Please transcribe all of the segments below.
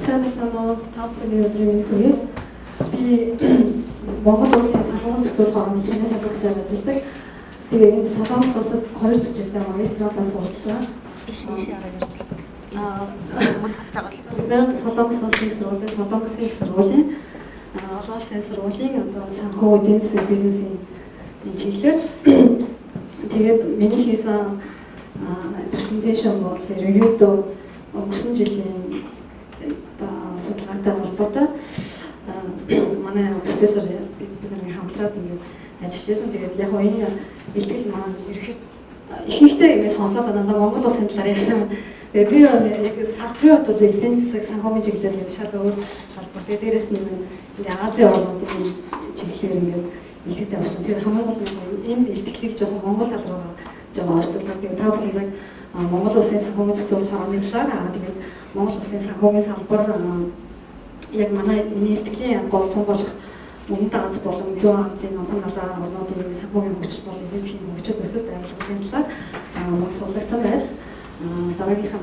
Цаанаа таапны өдрийн хүрээ би Монгол улсын санхүүгийн төсөл хорооны хянаа шалгагчаар ажилладаг. Тэгээ энэ Солонгос улсад 20 жилдээ магистратаас урсж байгаа. Ишээ арга ярьж байгаа. Хүмүүс харж байгаа л. Бид Солонгос улсын сургуулийн Солонгосын сургуулийн олон улсын сургуулийн одоо санхүү эдийн засгийн бизнесийн чиглэлээр тэгээд миний хийсэн презентацийн бол ерөөдөө өнгөрсөн жилийн судалгаатай холбоотой манай профессор бидний хамтраад ингээд ажиллаж байсан. Тэгээд яг энэ илтгэл маань ерөөхдөө ихэнхдээ ингэ сонсоод байна. Монгол улсын талаар ярьсан. Тэгээд би яг салбарын хувьд бол эдийн засаг санхүүгийн чиглэлээр ингээд шал өөр салбар. Тэгээд дээрэс нь ингээд Азийн орнуудын чиглэлээр ингээд илтгэдэг авчин. Тэгээд хамгийн гол нь энэ илтгэлийг жоохон Монгол тал руу жоохон орчуулдаг. Тэгээд та бүхэн Монгол улсын санхүүгийн төсөл хорооны талаар тэгээд Монгол улсын санхүүгийн салбар яг миний илтгэлийн голцон болох Өмнөд Аз болон Зүүн Азийн номхон далайн орнуудын санхүүгийн хөгжил болон эдийн засгийн хөгжил өсөлт амжилтын талаар мөн суулгацсан байл. Дараагийнхаа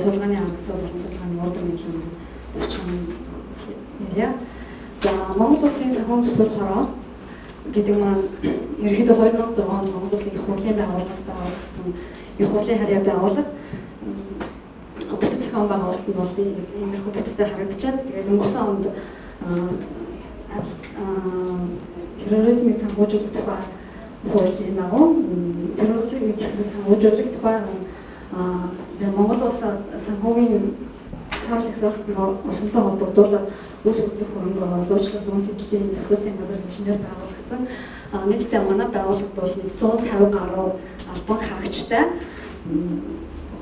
судалгааны арга зүй болон судалгааны урд нэмэлт орчин ярья. За Монгол улсын санхүүгийн төсөл хороо гэдэг маань ерөнхийдөө 2006 онд Монгол улсын их хурлын байгууллагаас байгуулагдсан их хурлын харьяа байгууллага бүтэц зохион байгуулалт нь бол иймэрхүү бүтцтэй харагдчихад тэгээд өнгөрсөн онд терроризмыг санхүүжүүлэх тухай хуулийн дагуу терроризмыг санхүүжүүлэх тухай Монгол улсад санхүүгийн цааш ихсэлт орсонтой холбогдуулаад үйл хөдлөх хөрөнгө зуршлал мөн тэтгэлийн зохиолын газар гишүүнээр байгуулагдсан. Нийтдээ манай байгууллагад бол 150 гаруй албан хаагчтай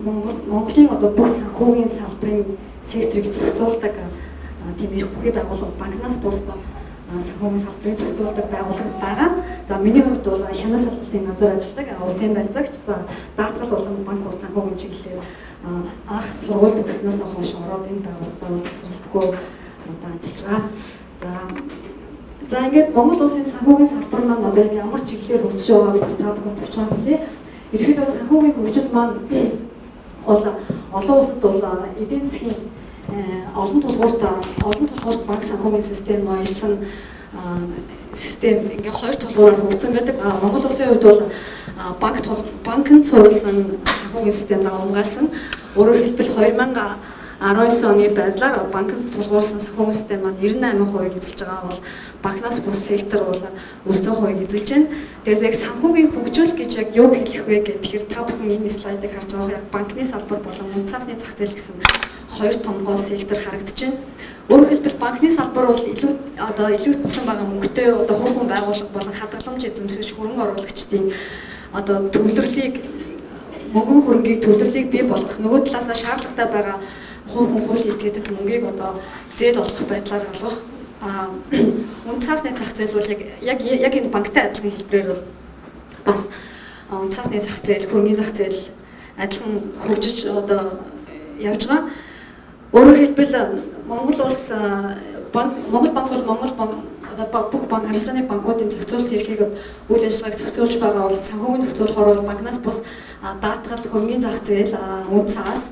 Монголын одоо бүх санхүүгийн салбарын секторыг зохицуулдаг тийм их бүхий байгууллага банкнаас бусдаа санхүүгийн салбарыг зохицуулдаг байгууллага байгаа. За миний хувьд бол хянах шалгалтын газар ажилладаг улсын байцаагч даатгал болон банк ус санхүүгийн чиглэлээр анх сургууль төгснөөс хойш ороод энэ байгууллагад тасралтгүй одоо ажиллаж байгаа. За ингээд Монгол улсын санхүүгийн салбар маань одоо ямар чиглэлээр хөгжиж байгааг та бүхэн товчхон хэлье. Ерөнхийдөө санхүүгийн хөгжил маань олон улсад бол эдийн засгийн олон тулгуурт банк санхүүгийн систем ноёлсон систем ингээ хоёр тулгуураар хөгжсөн байдаг. Монгол улсын хувьд бол банкнд суурилсан санхүүгийн систем дагуулсан. Өөрөөр хэлбэл 2019 оны байдлаар банкнд тулгуурсан санхүүгийн систем маань 98% эзэлж байгаа бол банкнаас бус сектор бол үл 100% эзэлж байна. Тэгээс яг санхүүгийн хөгжүүл гэж яг юу хэлэх вэ гэхээр та бүхэн энэ слайдыг харж байгаа яг банкны салбар болон мөн цаасны зах зээл гэсэн хоёр том гол сектор харагдаж байна. Өөрөөр хэлбэл банкны салбар бол илүүтсэн байгаа мөнгөтэй хөргөн байгууллага болон хадгаламж эзэмшигч хөрөнгө оруулагчдын төвлөрлийг мөнгөн хөрөнгийг төвлөрлийг бий болгох нөгөө талаасаа шаардлагатай байгаа хууль этгээдэд мөнгийг зээл олох байдлаар олгох үн цаасны зах зээл бол яг энэ банктай адилхан хэлбэрээр бол бас үн цаасны зах зээл, хөрөнгөний зах зээл адилхан хөгжиж явж байгаа. Өөрөөр хэлбэл Монгол улс Монгол банк бол бүх банк харилцааны банкуудын зохицуулалт эрхийг үйл ажиллагааг зохицуулж байгаа бол санхүүгийн зохицуулахаар бол банкнаас бус даатгал, хөрөнгөний зах зээл, үн цаас,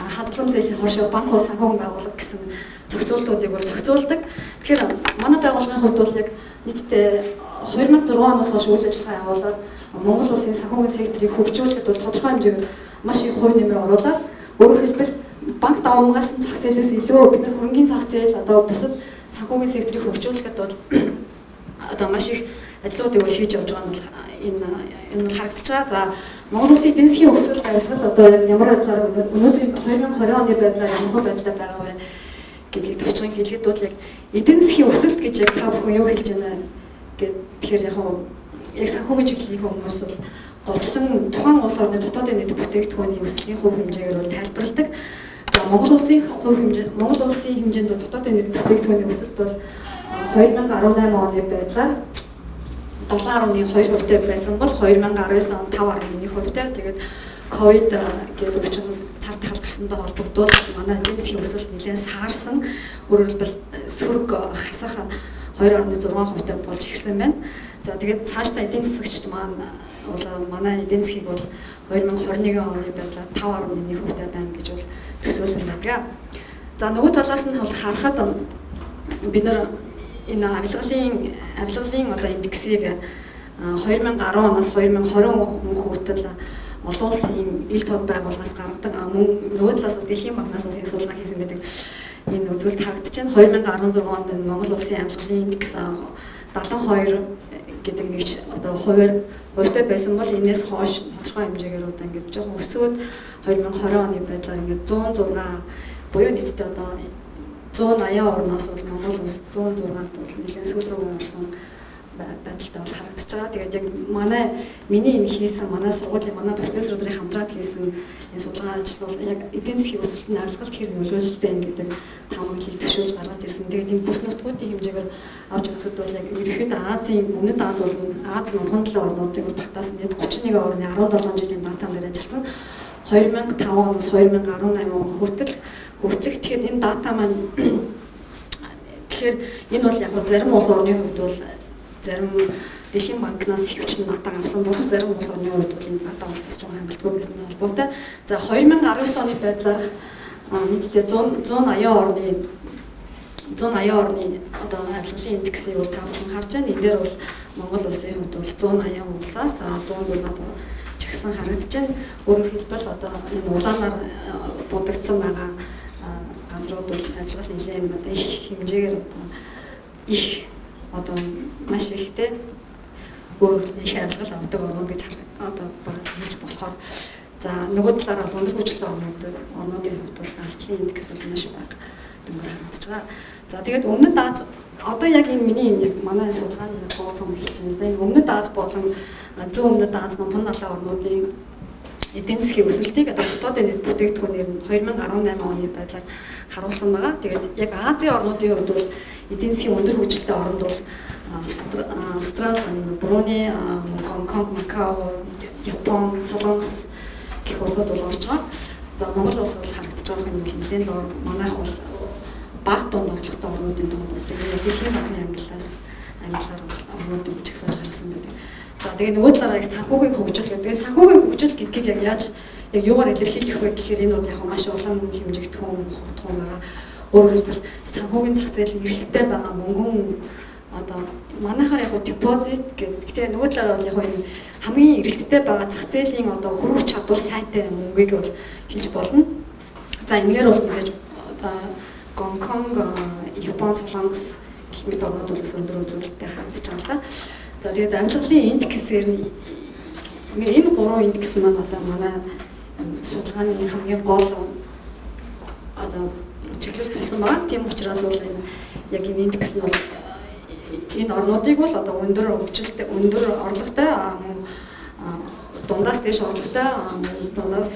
хадгаламж зээлийн хоошоо банк бол санхүүгийн байгууллага гэсэн зохицуулалтуудыг бол зохицуулдаг. Тэгэхээр манай байгууллагын хувьд бол яг нийтдээ 2006 оноос хойш үйл ажиллагаа явуулаад Монгол улсын санхүүгийн секторыг хөгжүүлэхэд бол тодорхой хэмжээгээр маш их хувь нэмэр оруулаад өөрөөр хэлбэл банк давамгаас зах зээлээс илүү бид нар хөрөнгөний зах зээл бусад санхүүгийн секторыг хөгжүүлэхэд бол маш их ажлуудыг бол хийж явж байгаа нь бол энэ бол харагдаж байгаа. За Монгол улсын эдийн засгийн өсөлт авилгад ямар байдлаар өнөөдрийн 2020 оны байдлаар ямар байдлаар байгаа вэ гэдгийг товчхон хэлэхэд бол яг эдийн засгийн өсөлт гэж яг та бүхэн юу хэлж байна тэгэхээр яг санхүүгийн чиглэлийн хүмүүс бол голцсон тухайн улс орны дотоодын нийт бүтээгдэхүүний өслийн хувь хэмжээгээр бол тайлбарладаг. За Монгол улсын хэмжээнд дотоодын нийт бүтээгдэхүүний өсөлт бол 2018 оны байдлаар 7.2% байсан бол 2019 он 5.1%. Тэгээд ковид гэдэг өвчин цар тахал гарсантай холбогдуулаад манай эдийн засгийн өсөлт нэлээд саарсан. Өөрөөр хэлбэл сөрөг хасах 2.6% болж эхэлсэн байна. За тэгээд цаашдаа эдийн засагчд маань бол манай эдийн засгийг бол 2021 оны байдлаар 5.1% байна гэж бол төсөөлсөн байдаг. За нөгөө талаас нь бол харахад бид нар энэ авилгалын одоо индексийг 2010 оноос 2020 он хүртэл олон улсын ил тод байгууллагаас гаргадаг мөн нөгөө талаас бас Дэлхийн банкнаас бас энэ судалгаа хийсэн байдаг. Энэ үзүүлэлт харагдаж байна. 2016 онд Монгол улсын авилгалын индекс 72 гэдэг нэг одоо хувьтай байсан бол энэс хойш тодорхой хэмжээгээр одоо ингээд жоохон өсөөд 2020 оны байдлаар ингээд 106 буюу нийтдээ одоо 180 орноос бол Монгол улс 106-д бол нэлээд сүүл рүү орсон байдалтай бол харагдаж байгаа. Тэгээд яг миний энэ хийсэн манай сургуулийн манай профессоруудын хамтраад хийсэн энэ судалгаа ажил бол яг эдийн засгийн өсөлтөнд авилгалт хэр нөлөөлөлттэй гэдэг таамаглалыг төвшүүлж гаргаж ирсэн. Тэгээд энэ бүс нутгуудын хэмжээгээр авч үзэхэд бол яг ерөнхийдөө Азийн өмнөд Аз болон Аз номхон 7 орнуудыг бол батаас нийт 31 орны 17 жилийн датан дээр ажилласан. 2005 оноос 2018 он хүртэл тэгэхээр энэ дата маань тэгэхээр энэ бол яг зарим улс орны хувьд бол зарим Дэлхийн банкнаас их хүчин дата авсан бол зарим улс орны хувьд бол энэ дата бас жоохон хангалтгүй байсны холбоотой. За 2019 оны байдлаар нийтдээ 180 орны одоо авилгалын индексийг бол та бүхэн харж байна. Энэ дээр бол Монгол улсын хувьд бол 180 улсаас 106-ад чагсан харагдаж байна. Өөрөөр хэлбэл одоо энэ улаанаар будагдсан байгаа газрууд бол авилгал нэлээд одоо их хэмжээгээр одоо маш ихтэй өөр их авилгал авдаг орнууд гэж одоо бараг хэлж болохоор за нөгөө талаараа дундар хүчтэй орнуудын хувьд бол авилгалын индекс бол маш бага дүнгээр харагдаж байгаа. За тэгээд өмнөд Аз одоо яг энэ миний яг манай судалгааны хооцсон хэлж байна. Энэ өмнөд Аз болон зүүн өмнөд Аз номхон 7 орнуудын эдийн засгийн өсөлтийг одоо дотоодын нийт бүтээгдэхүүнээр нь 2018 оны байдлаар харуулсан байгаа. Тэгээд яг Азийн орнуудын хувьд бол эдийн засгийн өндөр хөгжилтэй орнд бол Австрали, Бруней, Гонконг, Макао, Япон, Солонгос гэх улсууд бол орж байгаа. За Монгол улс бол харагдаж байгаа юм нэлээд дор манайх бол бага дунд орлоготой орнуудын дунд бол Дэлхийн банкны ангиллаар орнуудыг чагсааж гаргасан байдаг. За тэгээ нөгөө талаараа санхүүгийн хөгжил гэдэг. Санхүүгийн хөгжил гэдгийг яг яаж яг юугаар илэрхийлэх вэ гэхээр энэ бол яг маш улаан хэмжигдэх хутгуун байгаа. Өөрөөр хэлбэл санхүүгийн зах зээл эрэлттэй байгаа мөнгөн одоо манайхаар яг депозит гэдэг. Тэгээ нөгөө талаараа бол яг энэ хамгийн эрэлттэй байгаа зах зээлийн одоо хөрвөх чадвар сайтай мөнгийг бол хэлж болно. За энэгээр бол мэдээж одоо Гонконг, Япон, Солонгос гэх мэт орнууд бол өндөр үзүүлэлттэй харагдаж байгаа л да. За тэгээд авилгалын индексээр энэ гурван индекс маань одоо манай судалгааны хамгийн гол одоо чиглэл байсан байна. Тийм учраас бол энэ яг энэ индекс нь бол энэ орнуудыг бол одоо өндөр хөгжилтэй, өндөр орлоготой, дундаас дээш орлоготой, дундаас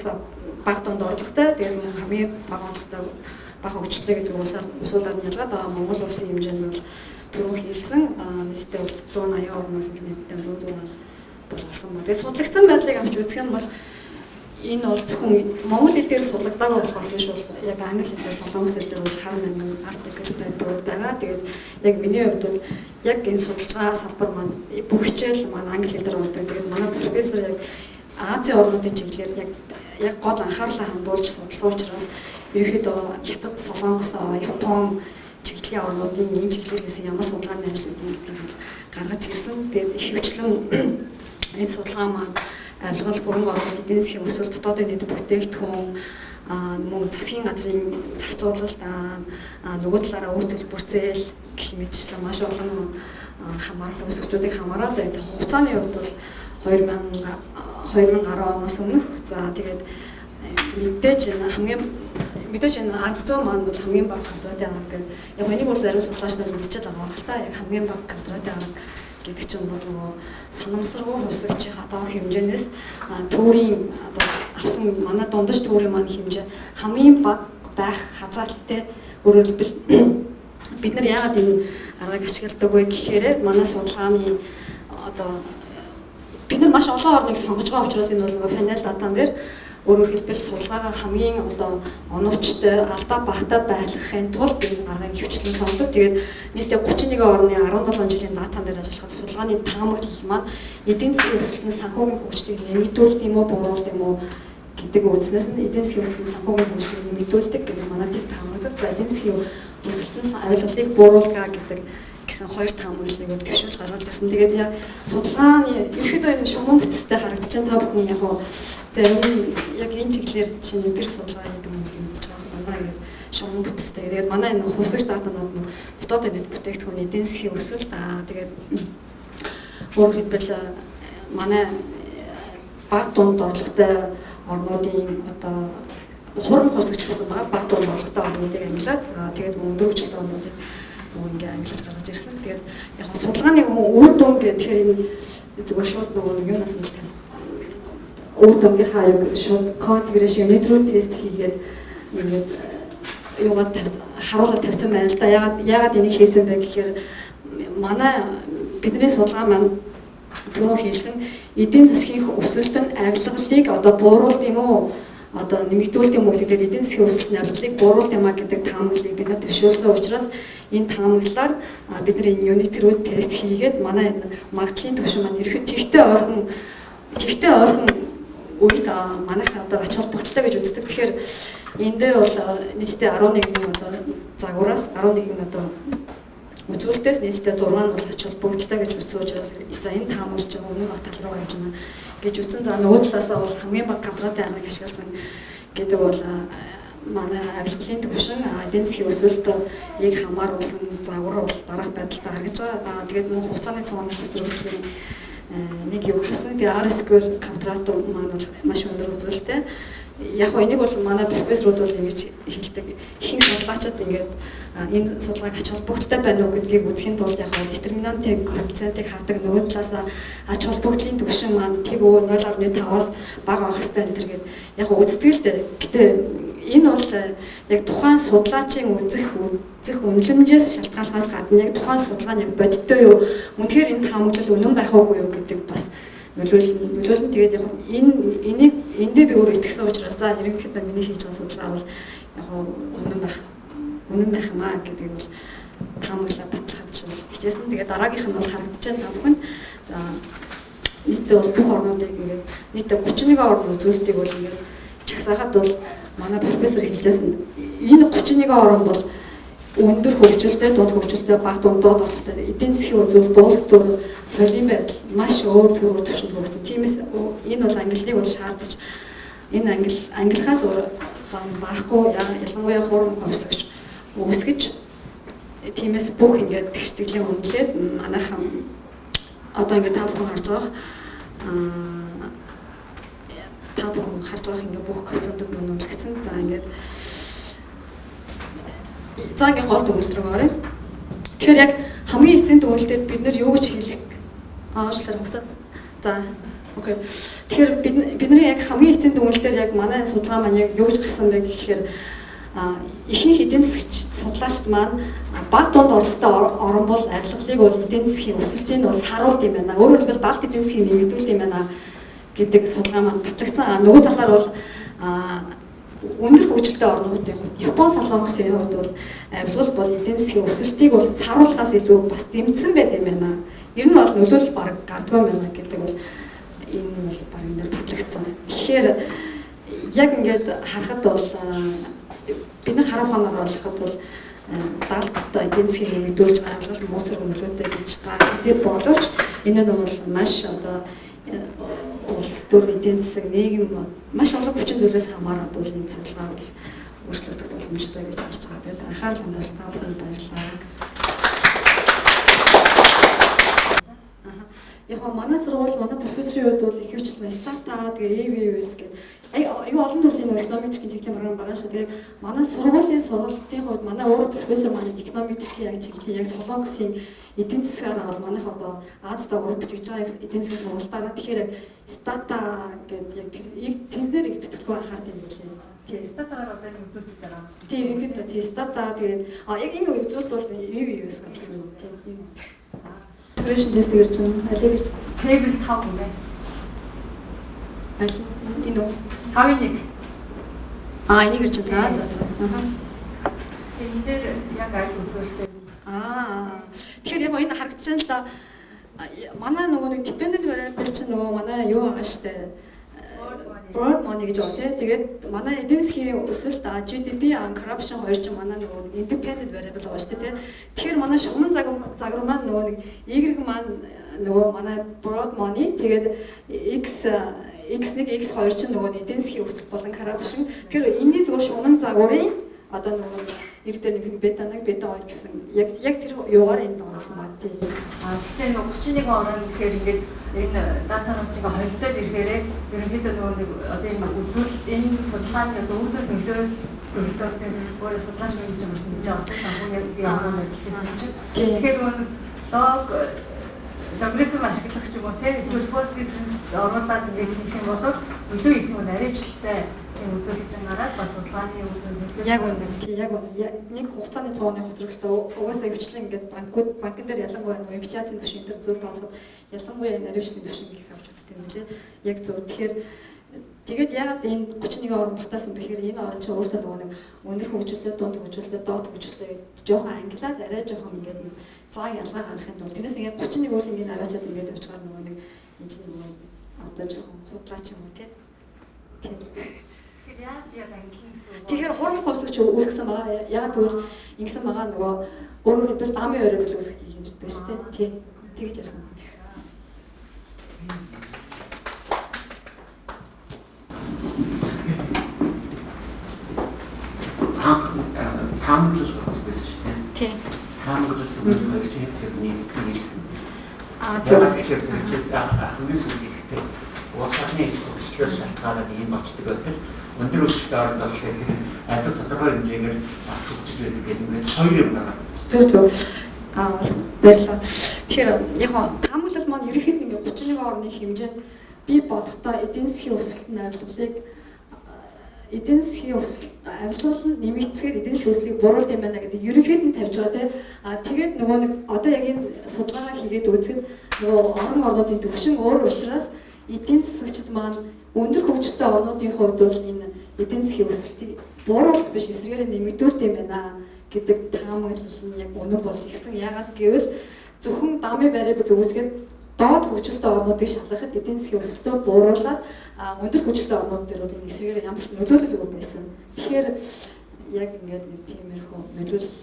бага дунд орлоготой, тэгээд хамгийн бага орлоготой, бага хөгжилтэй гэдэг улсуудаар нь ялгаад байгаа Монгол улсын хэмжээнд бол түрүү хийсэн нийтдээ 180 орноос нийтдээ 106 болсон байна. Тэгээд судлагдсан байдлыг авч үзэх юм бол энэ бол зөвхөн монгол хэл дээр судлагдаагүй болохоос биш бол яг англи хэл дээр солонгос хэл дээр бол хар мянган артикл байгаа. Тэгээд яг миний хувьд бол яг энэ судалгаа салбар маань бүх хичээл маань англи хэл дээр болдог. Тэгээд манай профессор яг Азийн орнуудын чиглэлээр яг гол анхаарлаа хандуулж судалсан учраас ерөнхийдөө Хятад, Солонгос, Япон чиглэлийн орнуудын энэ чиглэлээр хийсэн ямар судалгааны ажлуудыг гаргаж ирсэн. Тэгээд их хвчлэн энэ судалгаа маань авилгал бүрэн орлогын эдийн засгийн өсөлт, дотоодын нийт бүтээгдэхүүн, мөн засгийн газрын зарцуулалт, нөгөө талаараа үр төлбөр зээл гэх мэтчлэн маш олон хамаарах өсгчдүүдийг хамаараад байна. Хугацааны хувьд бол 2010 оноос өмнөх. За тэгээд мэдээж энэ арга маань бол хамгийн бага квадратын арга гэдэг. Яг энийг бол зарим судлаач нар мэдчихэж байгаа байх л та. Яг хамгийн бага квадратын арга гэдэг чинь бол нөгөө санамсаргүй хувьсагчийн хатаа хэмжээнээс төвийн авсан манай дундаж төвийн маань хэмжээ хамгийн бага байх хязгаарлалтай. Өөрөөр хэлбэл бид нар яагаад энэ аргыг ашигладаг вэ гэхээр манай судалгааны одоо бид нар маш олон орныг сонгож байгаа учраас энэ бол панел датан дээр өөрөөр хэлбэл судалгаагаа хамгийн одоо оновчтой, алдаа багтаа байлгахын тулд энэ аргыг хөвчлэн сонгодог. Тэгээд нийтдээ 31 орны 17 жилийн датан дээр ажиллахад судалгааны таамаглал маань эдийн засгийн өсөлтөнд санхүүгийн хөгжлийг нэмэгдүүлэх юм уу, бууруулах юм уу гэдэг үзнээс нь эдийн засгийн өсөлтөнд санхүүгийн хөгжлийг нэмэгдүүлдэг гэдэг манай тэр таамаглалд за эдийн засгийн өсөлтөнд авилгалыг бууруулгаа гэдэг гэсэн хоёр таамаглалыг төвшүүлж гаргаж ирсэн. Тэгээд яг судалгааны ерөөхдөө энэ шугам бүтцтэй харагдаж байна. Та бүхэн яг зарим яг энэ чиглэлээр чинь өдөр судалгаа хийдэг юм гэж мэдж байгаа. Манай ингээд шугам бүтцтэй. Тэгээд манай энэ хувьсгч даатанууд нь дотоодын нийт бүтээгдэхүүн эдийн засгийн өсөлт тэгээд өөрөөр хэлбэл манай баг дунд орлоготой орнуудын одоо хурам хувьсгч авсан баг дунд орлоготой орнуудыг ангилаад тэгээд өндөр хүчтэй орнуудыг ингээ ангилж гаргаж ирсэн. Тэгээд яг судалгааны үр дүн гэхээр энэ зүгээр шууд нөгөө юунаас нь тавьсан. Үр дүнгийнхаа яг шууд конфигурашн метро тест хийгээд ингээд юугаад харуулаад тавьсан байна л да. Яагаад энийг хийсэн бэ гэхээр манай бидний судалгаа маань түрүү хийсэн эдийн засгийн өсөлтөнд авилгалыг одоо бууруулд юм уу? Одоо нэмэгдүүлдэг юм уу гэдэг эдийн засгийн өсөлтөнд авилгалыг бууруулд юм а гэдэг таамаглалыг бид нар төвшүүлсэн учраас энэ таамаглалаар бид нар энэ unit root тест хийгээд манай магадлалын түвшин маань ерөөхдөө тэгтээ ойрхон үед манайхаа одоо ач холбогдолтой гэж үздэг. Тэгэхээр энэ дээр бол нийтдээ 11 одоо загвараас 11 одоо үзүүлэлтээс нийтдээ 6 нь бол ач холбогдолтой гэж үзсэн учраас за энэ таамаглаж байгаа өмнө баг тал руу явж байна гэж үзсэн. За нөгөө талаасаа бол хамгийн бага контратын аргыг ашигласан гэдэг бол манай авилгалын түвшин эдийн засгийн өсөлтийг хамааруулсан загвар бол дараах байдалтай харагдаж байгаа. Тэгээд мөн хугацааны цааны хөтөлбөрийн нэг юг авсан. Тэгээд RSQ контрат маань бол маш өндөр үзүүлэлттэй. Яг энийг бол манай профессорууд бол ингэж хэлдэг. Ихэнх судлаачид ингээд энэ судалгааг ач холбогдолтой байна уу гэдгийг үзэхийн тулд яг детерминантын коэффициентийг хардаг. Нөгөө талаас ач холбогдлын түвшин маань тэг 0.5-аас бага байх хэрэгтэй энэ төр гээд яг үздэг л дээ. Гэтэ энэ бол яг тухайн судлаачийн үзэх үнэлэмжээс шалтгаалахаас гадна яг тухайн судалгаа нь яг бодиттой юу? Үнэхээр энэ таамаглал үнэн байх уугүй юу гэдэг бас нөлөөлнө. Тэгээд яг эндээ би өөрөө итгэсэн учраас за ерөнхийдөө миний хийж байгаа судалгаа бол яг үнэн байх юм аа гэдэг бол таамаглаа баталгааж бол хичээсэн. Тэгээд дараагийнх нь бол харагдаж байна та бүхэн. За нийтдээ бол бүх орнуудыг ингээд нийтдээ 31 орн үзүүлэлтийг бол ингээд чагсаахад бол манай профессор хэлжсэн энэ 31 орн бол өндөр хөгжилтэй, дунд хөгжилтэй, бага дундад болохтой эдийн засгийн үзүүлэлт улс төр соёлын байдал маш өөр төвшөнд хүрсэн. Тиймээс энэ бол ангиллыг бол шаардаж энэ ангиллахаас зам байхгүй ялангуяа хурам хувьсгч үсгэж тиймээс бүх ингээд тэгштгэлийн үнэлээд манайхан одоо ингээд та бүхэн харж байгаа ингээд бүх концептууд мөн үнэлэгдсэн. За ингээд гол дүгнэлт рүү оръё. Тэгэхээр яг хамгийн эцсийн дүгнэлтэд бид нар юу гэж хэлэх уучлаарай хугацаа. За окей. Тэгэхээр бидний яг хамгийн эцсийн дүгнэлтээр яг манай судалгаа маань яг юу гэж гарсан бэ гэхээр ихэнх эдийн засгч судлаачид маань баг дунд орлоготой орон бол авилгалыг бол эдийн засгийн өсөлтийг бас харуулт юм байна. Өөрөөр хэлбэл далд эдийн засгийг нэмэгдүүлэх юм байна гэдэг судалгаа маань батлагдсан. Нөгөө талаар бол өндөр хөгжилтэй орнуудын Япон, Солонгосын хувьд бол авилгал бол эдийн засгийн өсөлтийг бол саруулахаас илүү бас дэмжсэн байт юм байна. Ер нь бол нөлөөлөл баг гардгүй байна гэдэг бол энэ бол баг энэ дээр батлагдсан. Тэгэхээр яг ингээд харахад бол бид нар харах хоноор олоход бол даалгавар эдийн засгийг нэмэгдүүлж авилгал муусар нөлөөтэй гэж гэдэг боловч энэ нь бол маш одоо улс төр эдийн засаг нийгэм маш олон хүчин зүйлээс хамаарат бол энэ судалгаа бол өөрчлөгдөх боломжтой гэж харж байгаа. Тэгээд анхаарал хандуулт та бүхэнд баярлалаа. Яг манай сургууль манай профессорын хувьд бол ихэвчлэн стата тэгээ EVUS гэдэг аюу олон төрлийн эконометрикийн чиглэлийн програм байгаа шүү. Тэгээд манай сургуулийн сургалтын хувьд манай өөр профессор манай эконометрикийн яг чиглэлийн яг Солонгосын эдийн засгаар бол манайх одоо Аз дагуур бичиж байгаа эдийн засгийн сургалтаараа тэгэхээр стата гэдэг яг тэнээр их төлөвлөгөө анхаард юм билээ. Тэгээд статагаар одоо энэ үзүүлэлт байгаа. Тийм ерөнхийдөө тийм стата тэгээд яг энэ үзүүлэлт бол EVUS гэсэн тийм. Тэгрэш тест гэж байна. Алиг гэж. Table 5 юм байна. Аль энэ үү? 5-1. Энийг гэж байна. За. Энэ дээр яг аль үзүүлэлттэй. Тэгэхээр яг энэ харагдаж байна л да. Манай нөгөө нэг dependent variable чинь нөгөө манай юу байгаа штэ. broad money гэж байна тий. Тэгээд манай эдийн засгийн өсөлт GDP corruption хоёр ч манай нөгөө independent variable байгаа шүү дээ тий. Тэгэхээр манай шугам загвар маань нөгөө нэг Y маань нөгөө манай broad money тэгээд X1 X2 ч нөгөө эдийн засгийн өсөлт болон corruption. Тэгэхээр энэний зүгээр шугам загварын одоо нөгөө ирдэр нэг бета 1 бета 2 гэсэн яг тэр юугаар энд орсон баг тийм. Тэгэхээр нөгөө 31 орон гэхээр ингээд энэ дата нуучиг холдоод ирэхээрээ ерөнхийдөө нөгөө нэг одоо энэ үзүүл энэ судалгааны одоо үүдэл нөлөөтэй өөрөө судлаач мэж байгаа санхүү яг ямар ажиллаж байгаа чинь. Тэгэхээр нөгөө дог алгоритм ашиглах ч юм уу те эсвэл спорт бизнес оруулаад ингээд хийх юм бол илүү их нөгөө наривчлалтай үзүүлж байгаагаар бас судалгааны үүдэл яг нэг хугацааны цооны хоцрогтой угаасаа хвчлэн ингээд банкн дээр ялангуяа нөгөө инфляцийн түвшин дээр зүйл тооцоод ялангуяа наривчлалын түвшин гэх авч үздэг юм лээ. Яг зөв. Тэгэхээр тэгээд ягаад энэ 31 орн батаасан бэхээр энэ орн чинь өөртөө нөгөө нэг өндөр хөгжүүлэлт, дунд хөгжүүлэлт, доод хөгжүүлэлт жоохон ангилаад арай жоохон ингээд цааг ялгаа гаргахын тулд тэрнээс ингээд 31 уул ингээд аваачаад ингээд явж байгаа нөгөө нэг энэ чинь нөгөө одоо жоохон худлаач юм уу тий. Тэгэхээр хурам хөвсгч үүсгэсэн байгаа. Яг тэгвэл ингэсэн байгаа нөгөө өөрөөр хэлбэл дамын өрөөл үүсгэх гэж ярьдаг шүү дээ. Тийм. Тэгж ярьсан. Таамаглаж болох байсан шүү дээ. Тийм. Таамаглаж өгөх хэрэгтэй нийсэн. зөв. Тэгэхээр хамгийн сүүлдээ уусааны өсөлтөөс шалтгаалаад ийм болчдөг байдаг. Өндөр өсөлтөд оролцох гэдэг айл тодорхой хэмжээгээр бас хөгжиж байдаг гэдэг ингээд хоёр юм байна. Зөв. Баярлалаа. Тэгэхээр яг таамаглал маань ерөнхийд нь 31 орны хэмжээнд би бодохдоо эдийн засгийн өсөлтөнд авилгалыг эдийн засгийн авилгал нь нэмэгдсээр эдийн засгийн өсөлтийг буруулах юм байна гэдэг ерөнхийд нь тавьж байгаа тийм. Тэгээд нөгөө нэг одоо яг энэ судалгаа хийгээд үзэхэд нөгөө орон орнуудын төвшин өөр учраас эдийн засагчид маань өндөр хөгжилтэй орнуудын хувьд бол энэ эдийн засгийн өсөлтийг бууруулах биш эсрэгээр нэмэгдүүлт юм байна гэдэг таамаглал нь яг үнэн болж ирсэн. Яагаад гэвэл зөвхөн дамын variable үүсгээд доод хөгжилтэй орнуудыг шалгахад эдийн засгийн өсөлтөө бууруулаад өндөр хөгжилтэй орнууд дээр бол энэ эсрэгээр ямар ч нөлөөлөл өгөх байсан. Тэгэхээр яг ингээд нэг тиймэрхүү нөлөөлөл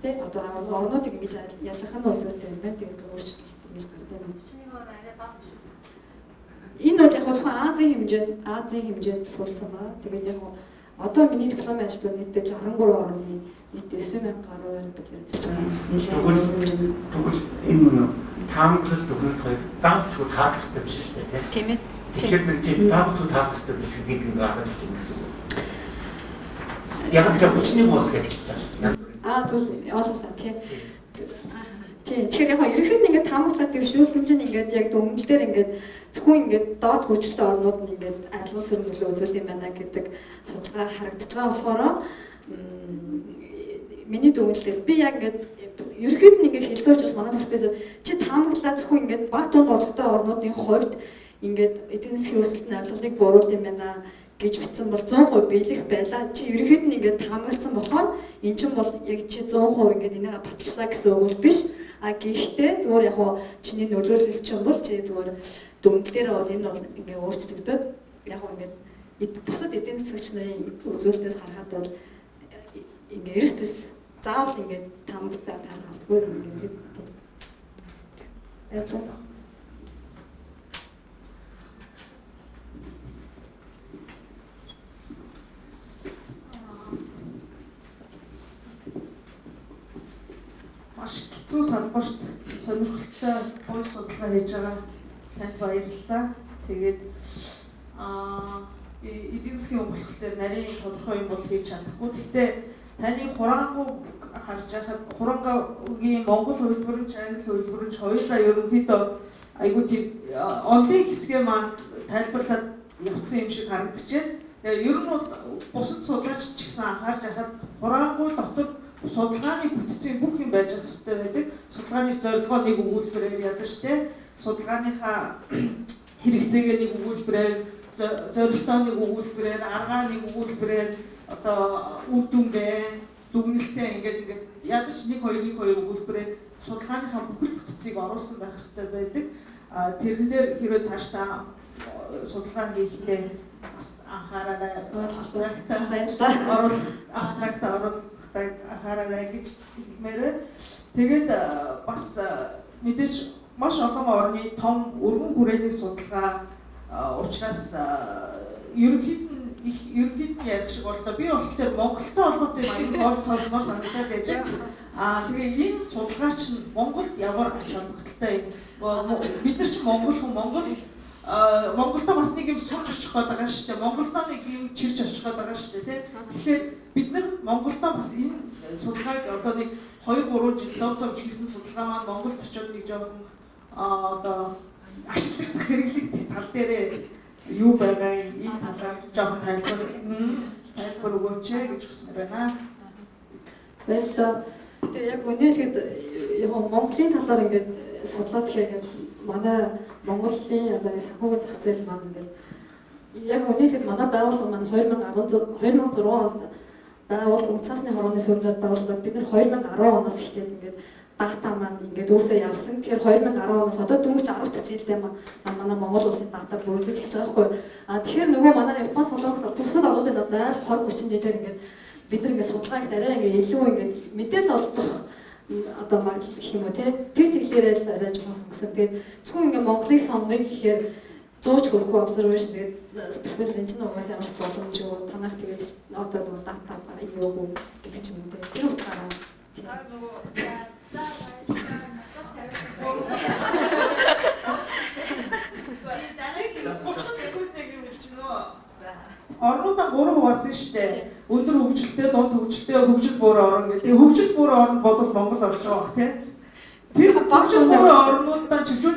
тэ одоо орнуудыг ингэж ялгах нь бол зүйтэй юм байна. Тэгээд өөрчлөлт ингэж гардаг юм. Энэ бол яг зөвхөн Азийн хэмжээнд тулсан ба. Тэгээд яг одоо миний дипломын ажлууд нийтдээ 63 орны нийт 9,000 гаруй байдаг гэж байна. Тэгвэл энэ таамаглал төгөлт хоёр заавалчгүй таах хэрэгтэй биш шүү дээ тийм ээ. Тэгэхээр зөв заавалчгүй таах хэрэгтэй биш гэдгийг ингээд харж байгаа юм шүү. Яг л 31 уус гэж хэлж байгаа шүү дээ. Зөв ойлголоо тийм. Тийм. Тэгэхээр яг ерөнхийд нь ингээд таамаглаад дэвшүүлсэн чинь ингээд яг дүнмэл дээр ингээд зөвхөн ингээд доод хөгжилтэй орнууд нь ингээд арилгал сөрөг нөлөө үзүүлдэг юм байна гэдэг судалгаа харагдаж байгаа болохоор миний дүгнэлтээр би яг ингээд ерөнхийд нь ингээд хэлцүүлж бас манай профессор чи таамаглаад зөвхөн ингээд баг дунд орлоготой орнуудын хувьд ингээд эдийн засгийн өсөлтийн арилгалыг бууруулах юм байна гэж бичсэн бол 100% биелэх байлаа. Чи ерөнхийд нь ингээд таамагласан болохоор эн чинь бол яг чи 100% ингээд энэгээ баталсан гэсэн үг биш. Гэхдээ зүгээр яг чиний нөлөөлөл чинь бол чи зүгээр дүнэлт дээр бол энэ бол ингээ өөрчлөгдөд яг ингээд бусад эдийн засгч нарын үзүүлэлтээс харахад бол ингээ эрсдэс заавал ингээ таамаглаад харагдаггүй ингээд тийм. Маш хэцүү салбарт сонирхолтой гол судалгаа хийж байгаа танд баярлалаа. Тэгээд эдийн засгийн болохоор нарийн тодорхой юм бол хийж чадахгүй. Гэхдээ таны хураангуу харж байхад хураангийн Монгол хөлбөрөмж, англи хөлбөрөмж хоёулаа ерөнхийдөө айгүй тийм онлын хэсгээ маань тайлбарлаад явцсан юм шиг харагдчихэв. Ер нь бол бусад судлаач ч гэсэн анхаарч байхад хураангуй дотор судалгааны бүтцийн бүх юм байж байгаа хэрэгтэй байдаг. Судалгааны зорилгоо нэг өгүүлбэрээр яадаг штэ. Судалгааныхаа хэрэгцээгээ нэг өгүүлбэрээр, зорилтоо нэг өгүүлбэрээр, аргаа нэг өгүүлбэрээр одоо үр дүнгээ, дүгнэлтээ ингээд ядаж 1-2 өгүүлбэрээр судалгааныхаа бүхэл бүтцийг оруулсан байх хэрэгтэй байдаг. Тэрэн дээр хэрвээ цаашдаа судалгаа хийхдээ бас анхаараарай. Баярлалаа. Абстракт оруулахтай анхаараарай гэж хэлмээр. Тэгээд бас мэдээж маш олон орны том өргөн хүрээний судалгаа учраас ерөнхийд нь ярих шиг боллоо. Би болохоор Монголтой холбоотой аюул гол цолмоор санагдаад байдаг. Тэгээ энэ судалгаа чинь Монголд ямар ач холбогдолтой юм? Бид нар ч Монгол хүн Монголдо бас нэг юм сурч очих гээд байгаа шүү дээ. Монголдо нэг юм чирч очих гээд байгаа шүү дээ, тийм. Тэгэхээр бид нар Монголдо бас энэ судалгааг одоо нэг 2-3 жил зов хийсэн судалгаа маань Монголд очиод нэг жоохон одоо ашиглах хэрэглэх тал дээрээ юу байгаа энэ талаар жоохон тайлбар өгөөч гэж хүсмээр байна. Баярлалаа. Тэгээ яг үнэхээр яг Монголын талаар ингээд судлаад гэхэд манай Монголын одоо санхүүгийн зах зээл маань ингээд яг үнэхээр манай байгууллага маань 2006 онд байгууллага цаасны хорооны сүрдээд байгууллагад бид нар 2010 оноос эхлээд ингээд дата маань ингээд үүсээ явсан. Тэгэхээр 2010 оноос одоо дөнгөж 10 жилдээ манай Монгол улсын дата бүрдэж эхэлж байгаа байхгүй. Тэгэхээр нөгөө манай Японы солонгос тусад орнуудын дата 20-30 жилээр ингээд бид нар ингээд судалгааг арай ингээд илүү ингээд мэдээлэл олдох одоо магадлал гэх юм уу тий. Тэр чиглэлээр л арай жоохон сонгосон. Тэгээд зөвхөн ингээд Монголыг сонгоё гэхээр 100 хүрэхгүй observation тэгээд профессор энэ чинь угаасаа ямар боломж юу танах тэгээд одоо нөгөө дата юу гэдэг ч юм уу тий. Тэр утгаараа орнуудаа 3 хуваасан шүү дээ. Өндөр хөгжилтэй, дунд хөгжилтэй, хөгжил буурын орн гэдэг. Хөгжил буурын орнд бодвол Монгол орж байгаа бах тийм. Тэр хөгжил буурын орнуудаа чижүүн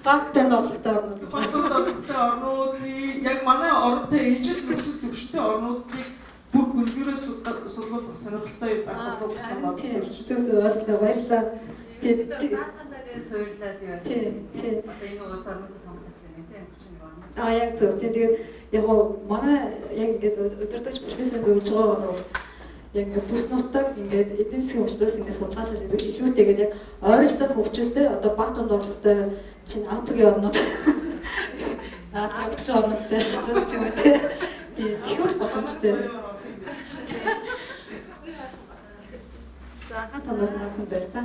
багтэн орлоготой орнууд гэж. Багтэн орлоготой орнуудыг яг манай орнтой ижил нөхцөл төвшөнтэй орнуудыг бүр гүнзгийрээ судалгах сонирхолтой байх болов уу гэсэн бодлоо. Зөв баярлалаа. Тэгээд наадаараа суйрлаад юу. Тийм. Одоо энэ улс орнуудад сонгогдсон юм тийм 31 орн. Яг зөв. Тэгээд яг манай яг ингээд өдөртөж профессор зөвлөж байгаа яг бүс нутаг ингээд эдийн засгийн өвчлөөс ингээд судалгаасаа илүүтэйгээд яг ойролцоо хөгжилтэй одоо баг тунд орлоготой чинь Африкийн орнууд Азийн орнуудтай зөвч юм тий. Тэгэхээр боломжтой. За хатамаас нарах юм байна та.